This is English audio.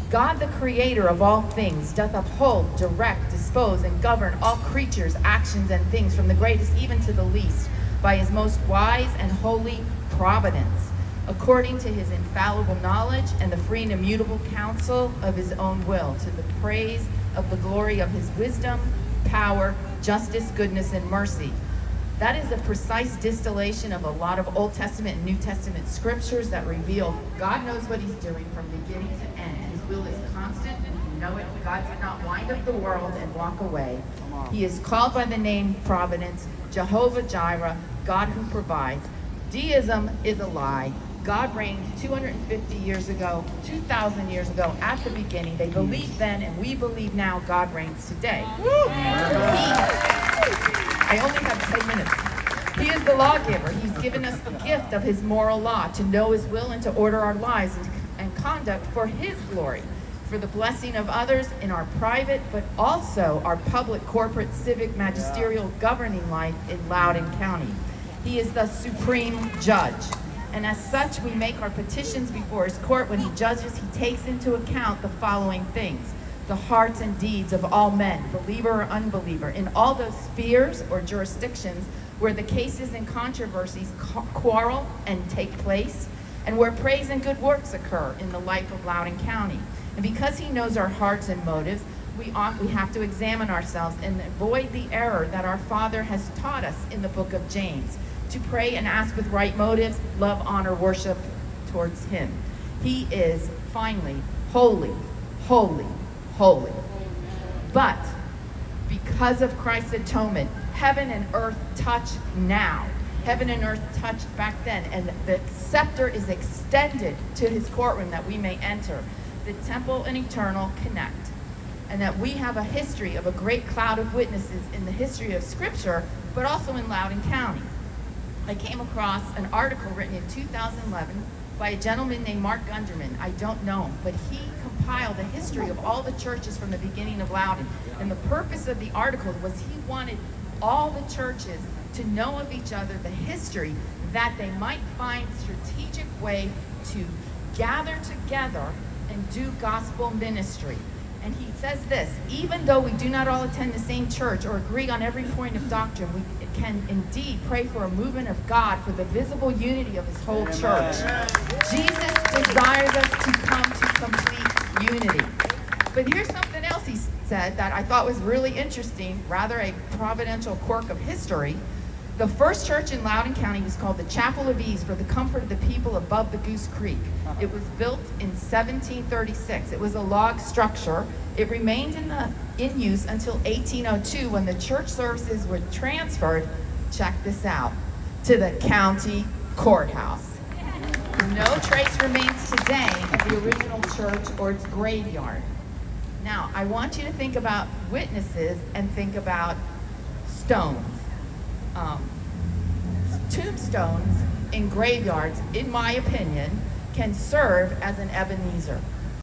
God, the creator of all things, doth uphold, direct, dispose, and govern all creatures, actions, and things, from the greatest even to the least, by his most wise and holy providence, according to his infallible knowledge and the free and immutable counsel of his own will, to the praise of the glory of his wisdom, power, justice, goodness, and mercy. That is a precise distillation of a lot of Old Testament and New Testament scriptures that reveal God knows what he's doing from beginning to end. His will is constant, and you know it. God did not wind up the world and walk away. He is called by the name Providence, Jehovah Jireh, God who provides. Deism is a lie. God reigned 250 years ago, 2,000 years ago, at the beginning. They believed then, and we believe now God reigns today. I only have 10 minutes. He is the lawgiver. He's given us the gift of his moral law to know his will and to order our lives and conduct for his glory, for the blessing of others in our private, but also our public, corporate, civic, magisterial, governing life in Loudoun County. He is the supreme judge. And as such, we make our petitions before his court. When he judges, he takes into account the following things: the hearts and deeds of all men, believer or unbeliever, in all those spheres or jurisdictions where the cases and controversies quarrel and take place, and where praise and good works occur in the life of Loudoun County. And because he knows our hearts and motives, we have to examine ourselves and avoid the error that our Father has taught us in the book of James, to pray and ask with right motives, love, honor, worship towards him. He is, finally, holy, holy, holy. But because of Christ's atonement, heaven and earth touch now. Heaven and earth touched back then, and the scepter is extended to his courtroom that we may enter. The temple and eternal connect. And that we have a history of a great cloud of witnesses in the history of Scripture, but also in Loudoun County. I came across an article written in 2011 by a gentleman named Mark Gunderman. I don't know him, but he compiled a history of all the churches from the beginning of Loudoun. And the purpose of the article was he wanted all the churches to know of each other, the history, that they might find strategic way to gather together and do gospel ministry. And he says this: even though we do not all attend the same church or agree on every point of doctrine, we can indeed pray for a movement of God for the visible unity of his whole church. Jesus desires us to come to complete unity. But here's something else he said that I thought was really interesting, rather a providential quirk of history. The first church in Loudoun County was called the Chapel of Ease for the comfort of the people above the Goose Creek. It was built in 1736. It was a log structure. It remained in use until 1802, when the church services were transferred, check this out, to the county courthouse. No trace remains today of the original church or its graveyard. Now, I want you to think about witnesses and think about stones. Tombstones in graveyards, in my opinion, can serve as an Ebenezer.